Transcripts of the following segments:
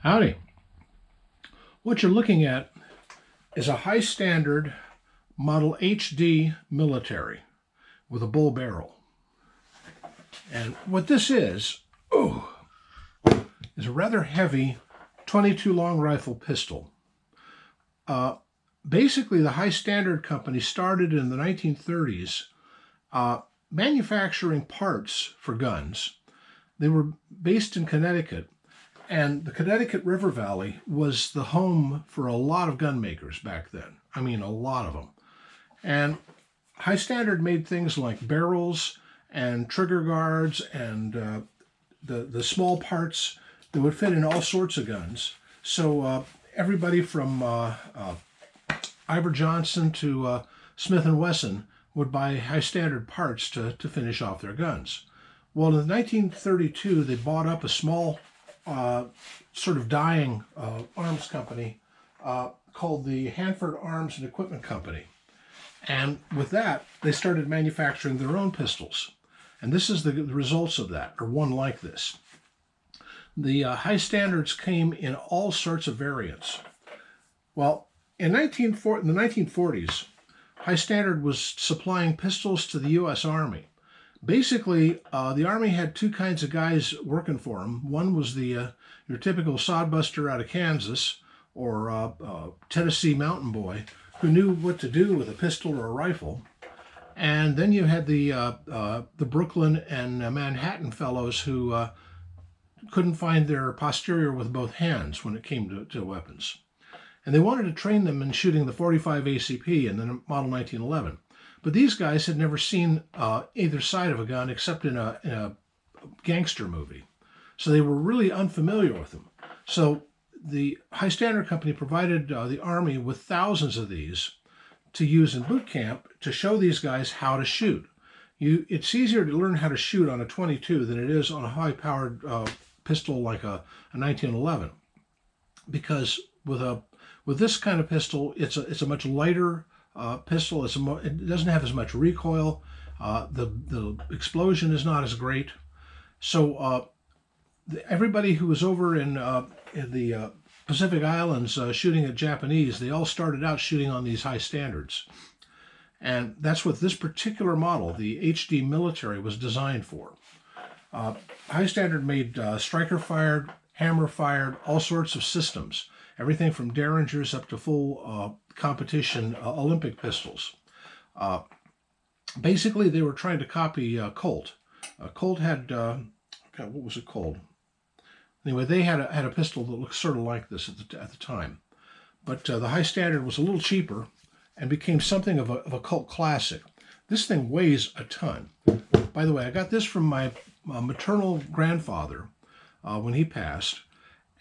Howdy. What you're looking at is a high standard Model HD military with a bull barrel. And what this is a rather heavy 22 long rifle pistol. Basically, the High Standard Company started in the 1930s manufacturing parts for guns. They were based in Connecticut, and the Connecticut River Valley was the home for a lot of gun makers back then. I mean, a lot of them. And High Standard made things like barrels and trigger guards and the small parts that would fit in all sorts of guns. So everybody from Iver Johnson to Smith & Wesson would buy High Standard parts to finish off their guns. Well, in 1932, they bought up a small sort of dying arms company called the Hanford Arms and Equipment Company. And with that, they started manufacturing their own pistols. And this is the results of that, or one like this. The High Standards came in all sorts of variants. Well, in the 1940s, High Standard was supplying pistols to the U.S. Army. Basically, the Army had two kinds of guys working for them. One was your typical sodbuster out of Kansas or Tennessee mountain boy who knew what to do with a pistol or a rifle. And then you had the Brooklyn and Manhattan fellows who couldn't find their posterior with both hands when it came to weapons. And they wanted to train them in shooting the .45 ACP and the Model 1911. But these guys had never seen either side of a gun except in a gangster movie. So they were really unfamiliar with them. So the High Standard Company provided the Army with thousands of these to use in boot camp to show these guys how to shoot. It's easier to learn how to shoot on a .22 than it is on a high-powered pistol like a 1911, because with this kind of pistol, it's a much lighter pistol. It doesn't have as much recoil. The explosion is not as great. So everybody who was over in the Pacific Islands shooting at Japanese, they all started out shooting on these High Standards. And that's what this particular model, the HD military, was designed for. High Standard made striker-fired, hammer-fired, all sorts of systems. Everything from Derringers up to full competition Olympic pistols. Basically, they were trying to copy Colt. Colt had, what was it called? Anyway, they had a pistol that looked sort of like this at the time. But the High Standard was a little cheaper and became something of a cult classic. This thing weighs a ton. By the way, I got this from my maternal grandfather when he passed,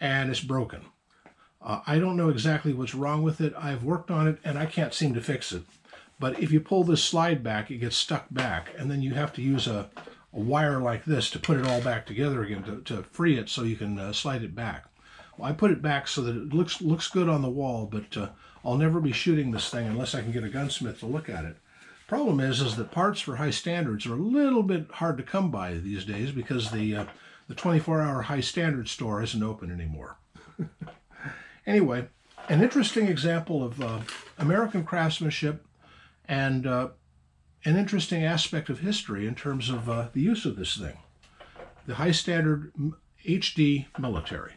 and it's broken. I don't know exactly what's wrong with it. I've worked on it, and I can't seem to fix it. But if you pull this slide back, it gets stuck back, and then you have to use a wire like this to put it all back together again to free it so you can slide it back. Well, I put it back so that it looks good on the wall, but I'll never be shooting this thing unless I can get a gunsmith to look at it. Problem is that parts for High Standards are a little bit hard to come by these days because the 24-hour High Standard store isn't open anymore. Anyway, an interesting example of American craftsmanship and an interesting aspect of history in terms of the use of this thing. The High Standard HD military.